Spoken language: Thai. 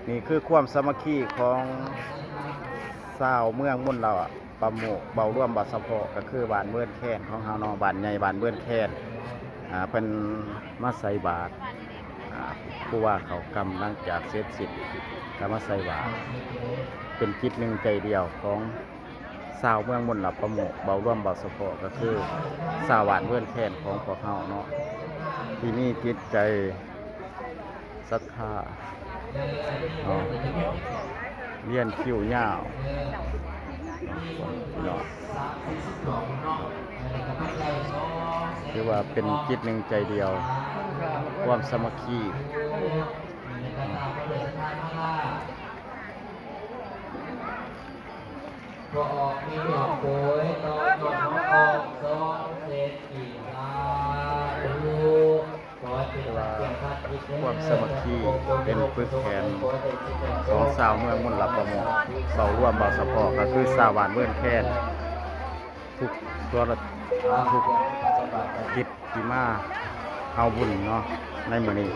นี่คือความสามัคคีของชาวเมืองมุ่นเราอะประโมกเบาร่วมบัดสะพอก็คือบ้านเบื้อนแค้นของเฮาเนาะบ้านใหญ่บ้านเบื้อนแค้นเป็นมาใส่บาตรผู้ว่าเขากำหลังจากเสร็จสิ้นก็มาใส่บาตรเป็นจิตหนึ่งใจเดียวของชาวเมืองมุ่นเราประโมกเบาร่วมบัดสะพอก็คือชาวบ้านเบื้อนแค้นของพวกเฮาเนาะที่นี่จิตใจศรัทธาเลี้ยนคิ้วยาวคือว่าเป็นจิตหนึ่งใจเดียวความสามัคคีก็ออกมีดอกโวยตอนดอกออกสองเศษกี่ตาดูความสามัคคีเป็นปึกแขนของชาวเมืองมุ่นหลับประโมกเบาร่วมเบาสะพอก็คือชาวบ้านเมืองแค้นทุกตัวทุกจิตที่มาเอาบุญเนาะในมื้อนี้